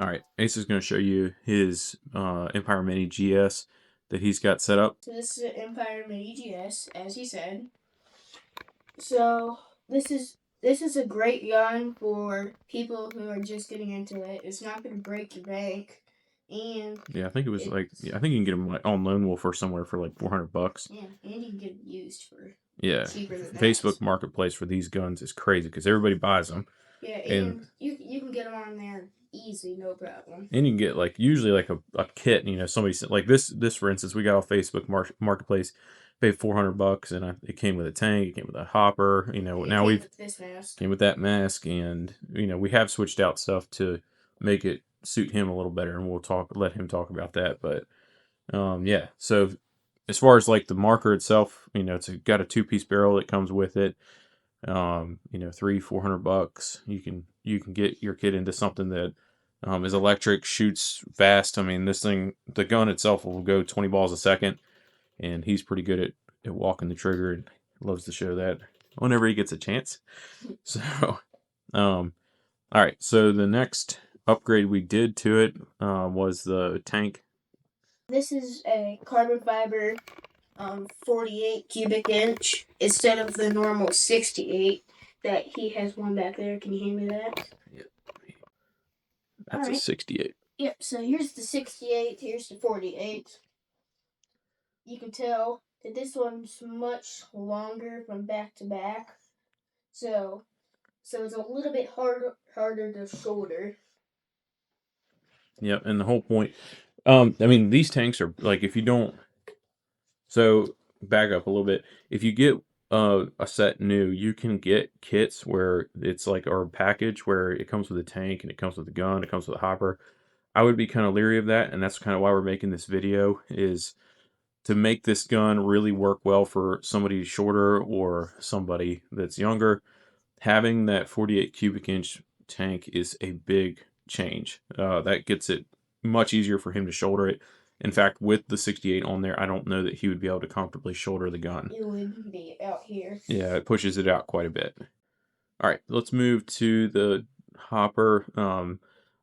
All right, Ace is going to show you his Empire Mini GS that he's got set up. So this is an Empire Mini GS, as he said. So this is a great gun for people who are just getting into it. It's not going to break your bank, and yeah, I think it was like I think you can get them like on Lone Wolf or somewhere for like $400. Yeah, and you can get them used for cheaper than that. Facebook Marketplace for these guns is crazy because everybody buys them. Yeah, and you can get them on there easy, no problem. And you can get like usually like a kit. You know, somebody like this for instance, we got off Facebook Marketplace, paid $400, and it came with a tank, it came with a hopper. You know, now we've with this mask. Came with that mask, and you know we have switched out stuff to make it suit him a little better, and let him talk about that. But yeah, so as far as like the marker itself, you know, it's got a 2-piece barrel that comes with it. You know, $300-400. You can get your kid into something that is electric, shoots fast. I mean, this thing, the gun itself will go 20 balls a second, and he's pretty good at walking the trigger and loves to show that whenever he gets a chance. So, all right. So the next upgrade we did to it was the tank. This is a carbon fiber 48 cubic inch instead of the normal 68 that he has one back there. Can you hand me that? Yep. That's a 68. Yep, so here's the 68, here's the 48. You can tell that this one's much longer from back to back. So it's a little bit harder to shoulder. Yep, and the whole point, I mean, these tanks are like, if you don't, so back up a little bit. If you get a set new, you can get kits where it's like, or a package where it comes with a tank and it comes with a gun, it comes with a hopper. I would be kind of leery of that, and that's kind of why we're making this video, is to make this gun really work well for somebody shorter or somebody that's younger. Having that 48 cubic inch tank is a big change. That gets it much easier for him to shoulder it. In fact, with the 68 on there, I don't know that he would be able to comfortably shoulder the gun. It would be out here. Yeah, it pushes it out quite a bit. All right, let's move to the hopper.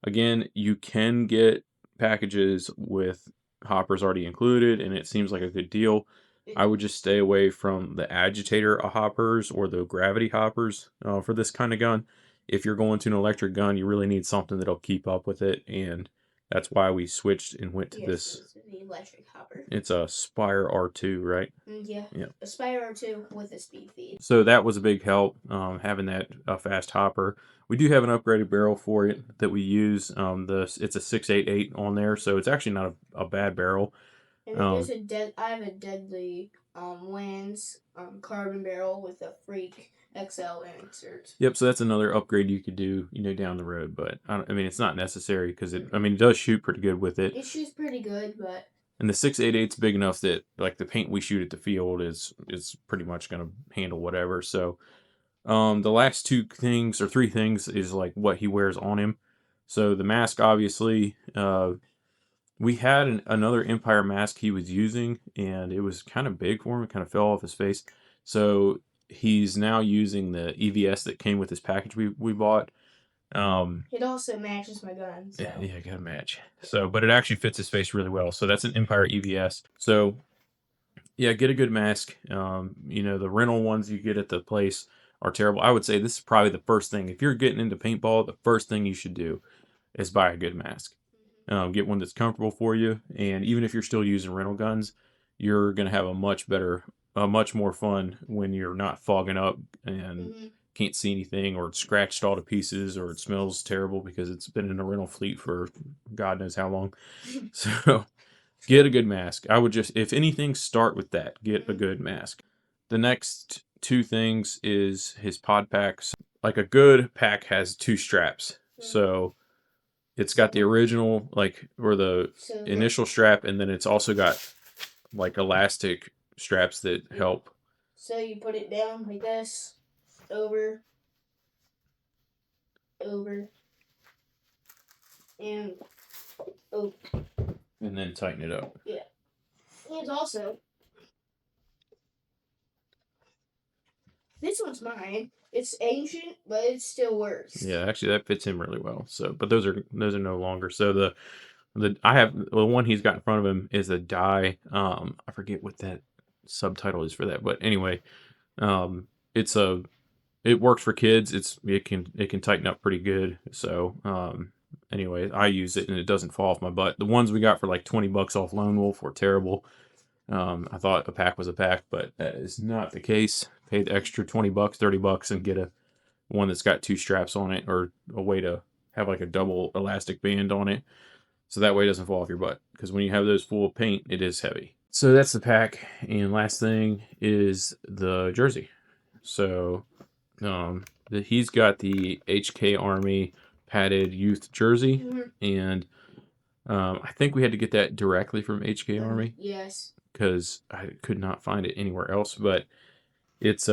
Again, you can get packages with hoppers already included, and it seems like a good deal. I would just stay away from the agitator hoppers or the gravity hoppers for this kind of gun. If you're going to an electric gun, you really need something that'll keep up with it, and that's why we switched and went to this. It's the electric hopper. It's a Spire R2, right? Yeah. A Spire IR2 with a speed feed. So that was a big help, having that fast hopper. We do have an upgraded barrel for it that we use. It's a 688 on there, so it's actually not a bad barrel. And I have a deadly Lands carbon barrel with a Freak XL insert. Yep, so that's another upgrade you could do, you know, down the road. But I mean, it's not necessary because it does shoot pretty good with it. It shoots pretty good, but. And the 688's big enough that like the paint we shoot at the field is pretty much going to handle whatever. So the last 2 things or 3 things is like what he wears on him. So the mask, obviously, we had another Empire mask he was using, and it was kind of big for him. It kind of fell off his face. So he's now using the EVS that came with this package we bought. It also matches my gun. So. Yeah, got to match. So, but it actually fits his face really well. So that's an Empire EVS. So yeah, get a good mask. You know, the rental ones you get at the place are terrible. I would say this is probably the first thing. If you're getting into paintball, the first thing you should do is buy a good mask. Get one that's comfortable for you. And even if you're still using rental guns, you're going to have a much more fun when you're not fogging up and can't see anything, or it's scratched all to pieces, or it smells terrible because it's been in a rental fleet for God knows how long. So get a good mask. I would just, if anything, start with that. Get a good mask. The next 2 things is his pod packs. Like a good pack has 2 straps. So it's got the original, like, or the initial strap, and then it's also got like elastic straps that help. So you put it down like this, over, and over. And then tighten it up. Yeah. And also, This one's mine. It's ancient, but it still works. Yeah, actually, that fits him really well. So, but those are no longer. So I have the one he's got in front of him is a die. I forget what that subtitle is for that, but anyway, it's a it works for kids. It can tighten up pretty good. So anyway, I use it and it doesn't fall off my butt. The ones we got for like $20 off Lone Wolf were terrible. I thought a pack was a pack, but that is not the case. Pay the extra $20, $30, and get a one that's got two straps on it, or a way to have like a double elastic band on it, so that way it doesn't fall off your butt. Because when you have those full of paint, it is heavy. So that's the pack. And last thing is the jersey. So he's got the HK Army padded youth jersey, and I think we had to get that directly from HK Army. Yes. Because I could not find it anywhere else. But it's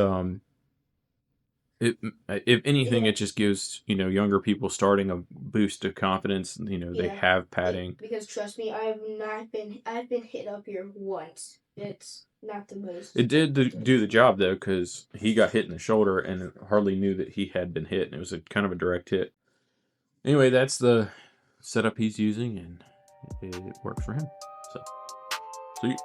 if anything, it just gives younger people starting a boost of confidence. They have padding. Because trust me, I've been hit up here once. It's not the most. It did do the job though, because he got hit in the shoulder and hardly knew that he had been hit, and it was a kind of a direct hit. Anyway, that's the setup he's using, and it works for him. So, see.